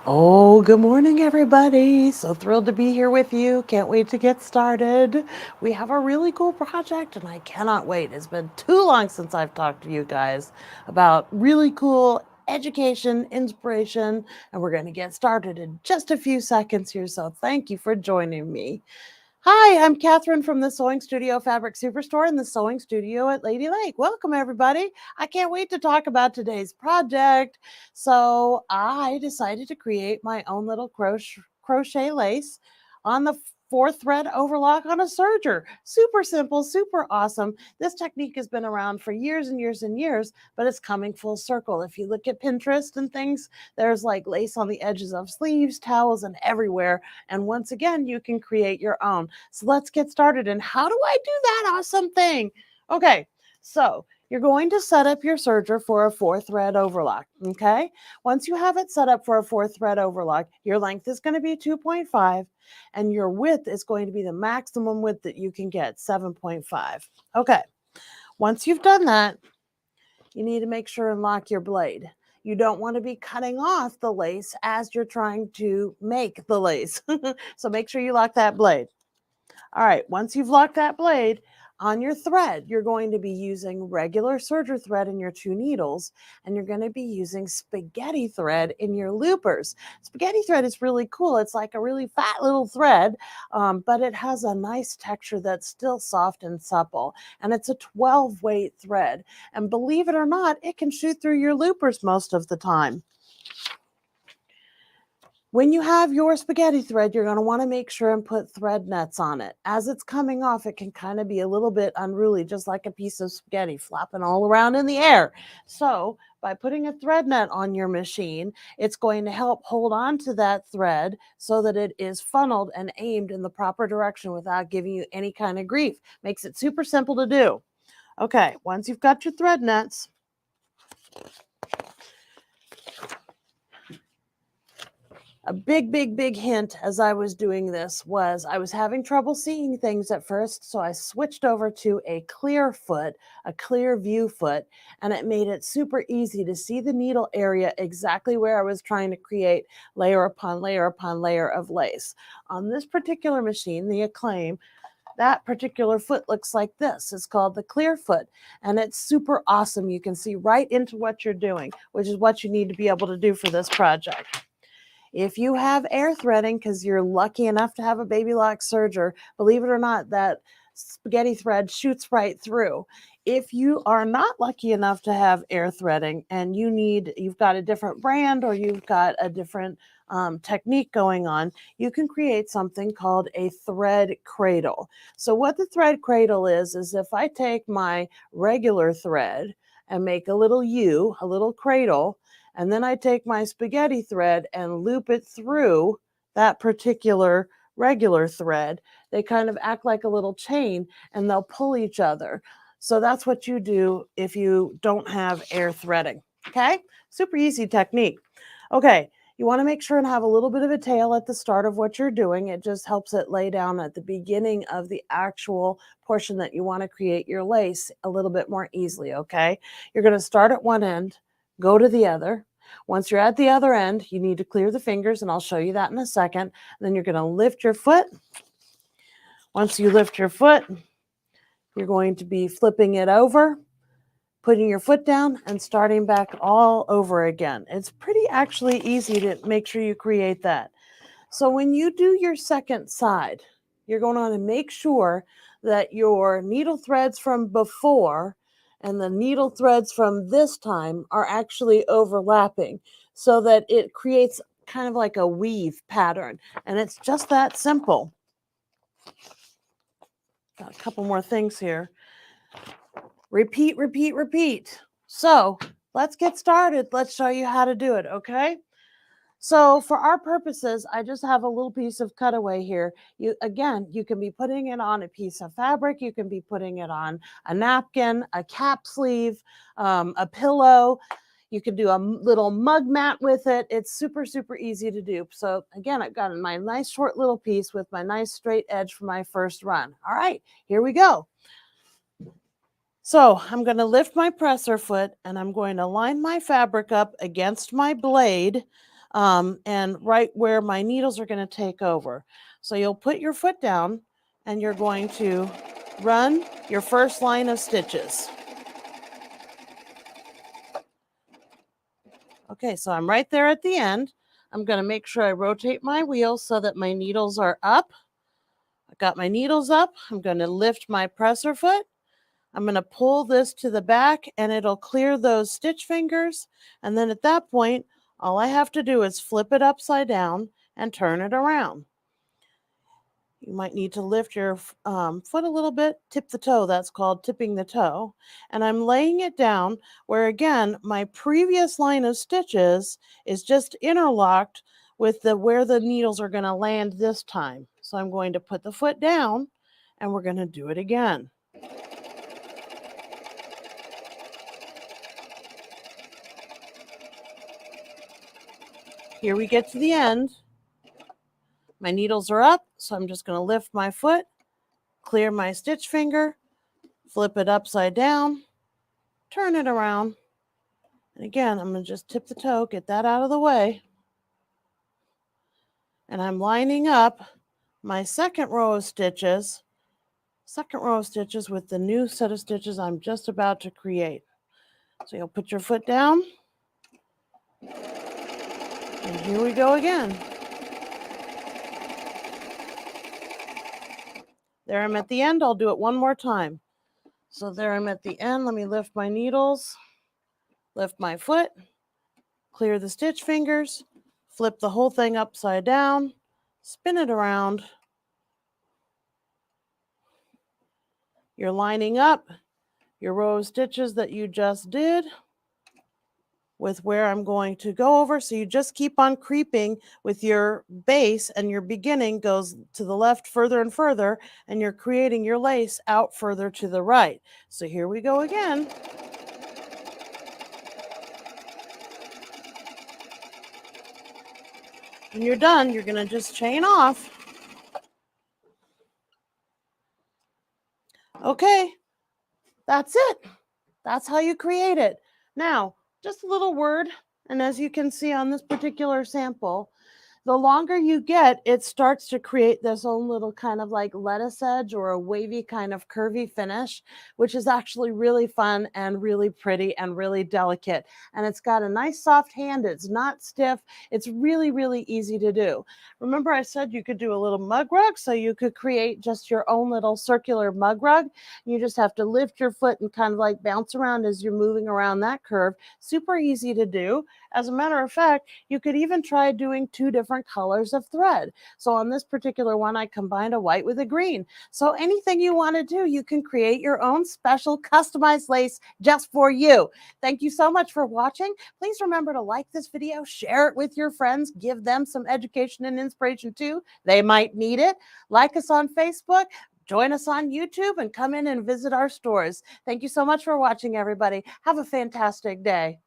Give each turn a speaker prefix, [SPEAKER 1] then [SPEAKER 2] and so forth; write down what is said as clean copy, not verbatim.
[SPEAKER 1] Oh, good morning, everybody. So thrilled to be here with you. Can't wait to get started. We have a really cool project, and I cannot wait. It's been too long since I've talked to you guys about really cool education, inspiration, and we're going to get started in just a few seconds here. So thank you for joining me. Hi, I'm Kathryn from the Sewing Studio Fabric Superstore in the Sewing Studio at Lady Lake. Welcome, everybody. I can't wait to talk about today's project. So I decided to create my own little crochet lace on the 4 thread overlock on a serger. Super simple, super awesome. This technique has been around for years and years and years, but it's coming full circle. If you look at Pinterest and things, there's like lace on the edges of sleeves, towels, and everywhere. And once again, you can create your own. So let's get started. And how do I do that awesome thing? Okay, so you're going to set up your serger for a 4 thread overlock, okay? Once you have it set up for a 4 thread overlock, your length is going to be 2.5 and your width is going to be the maximum width that you can get, 7.5. Okay, once you've done that, you need to make sure and lock your blade. You don't want to be cutting off the lace as you're trying to make the lace. So make sure you lock that blade. All right, once you've locked that blade on your thread, you're going to be using regular serger thread in your 2 needles, and you're going to be using spaghetti thread in your loopers. Spaghetti thread is really cool. It's like a really fat little thread, but it has a nice texture that's still soft and supple, and it's a 12 weight thread. And believe it or not, it can shoot through your loopers most of the time. When you have your spaghetti thread, you're going to want to make sure and put thread nets on it. As it's coming off, it can kind of be a little bit unruly, just like a piece of spaghetti flopping all around in the air. So by putting a thread net on your machine, it's going to help hold on to that thread so that it is funneled and aimed in the proper direction without giving you any kind of grief. Makes it super simple to do. Okay, once you've got your thread nets, a big hint as I was doing this was I was having trouble seeing things at first, so I switched over to a clear foot, a clear view foot, and it made it super easy to see the needle area exactly where I was trying to create layer upon layer upon layer of lace. On this particular machine, the Acclaim, that particular foot looks like this. It's called the clear foot, and it's super awesome. You can see right into what you're doing, which is what you need to be able to do for this project. If you have air threading, because you're lucky enough to have a baby lock serger, believe it or not, that spaghetti thread shoots right through. If you are not lucky enough to have air threading and you've got a different brand or you've got a different technique going on, you can create something called a thread cradle. So what the thread cradle is if I take my regular thread and make a little U, a little cradle, and then I take my spaghetti thread and loop it through that particular regular thread. They kind of act like a little chain and they'll pull each other. So that's what you do if you don't have air threading. Okay, super easy technique. Okay, you want to make sure and have a little bit of a tail at the start of what you're doing. It just helps it lay down at the beginning of the actual portion that you want to create your lace a little bit more easily. Okay, you're going to start at one end, go to the other. Once you're at the other end, you need to clear the fingers, and I'll show you that in a second. Then you're going to lift your foot. Once you lift your foot, you're going to be flipping it over, putting your foot down, and starting back all over again. It's pretty actually easy to make sure you create that. So when you do your second side, you're going to want to make sure that your needle threads from before and the needle threads from this time are actually overlapping so that it creates kind of like a weave pattern. And it's just that simple. Got a couple more things here. Repeat, repeat, repeat. So let's get started. Let's show you how to do it, okay? So for our purposes, I just have a little piece of cutaway here. You can be putting it on a piece of fabric. You can be putting it on a napkin, a cap sleeve, a pillow. You can do a little mug mat with it. It's super, super easy to do. So again, I've got my nice short little piece with my nice straight edge for my first run. All right, here we go. So I'm going to lift my presser foot and I'm going to line my fabric up against my blade and right where my needles are going to take over. So you'll put your foot down and you're going to run your first line of stitches. Okay, so I'm right there at the end. I'm going to make sure I rotate my wheel so that my needles are up. I got my needles up. I'm going to lift my presser foot. I'm going to pull this to the back and it'll clear those stitch fingers. And then at that point, all I have to do is flip it upside down and turn it around. You might need to lift your foot a little bit, tip the toe. That's called tipping the toe. And I'm laying it down where, again, my previous line of stitches is just interlocked with where the needles are going to land this time. So I'm going to put the foot down and we're going to do it again. Here we get to the end. My needles are up, so I'm just going to lift my foot, clear my stitch finger, flip it upside down, turn it around. And again, I'm going to just tip the toe, get that out of the way. And I'm lining up my second row of stitches with the new set of stitches I'm just about to create. So you'll put your foot down. And here we go again. There I'm at the end. I'll do it one more time. So there I'm at the end. Let me lift my needles, lift my foot, clear the stitch fingers, flip the whole thing upside down, spin it around. You're lining up your row of stitches that you just did with where I'm going to go over. So you just keep on creeping with your base, and your beginning goes to the left further and further, and you're creating your lace out further to the right. So here we go again. When you're done, you're going to just chain off. Okay, that's it. That's how you create it. Now, just a little word, and as you can see on this particular sample, the longer you get, it starts to create this own little kind of like lettuce edge or a wavy kind of curvy finish, which is actually really fun and really pretty and really delicate. And it's got a nice soft hand. It's not stiff. It's really, really easy to do. Remember I said you could do a little mug rug, so you could create just your own little circular mug rug. You just have to lift your foot and kind of like bounce around as you're moving around that curve. Super easy to do. As a matter of fact, you could even try doing 2 different colors of thread. So on this particular one, I combined a white with a green. So anything you want to do, you can create your own special customized lace just for you. Thank you so much for watching. Please remember to like this video, share it with your friends, give them some education and inspiration too. They might need it. Like us on Facebook. Join us on YouTube and come in and visit our stores. Thank you so much for watching, everybody. Have a fantastic day.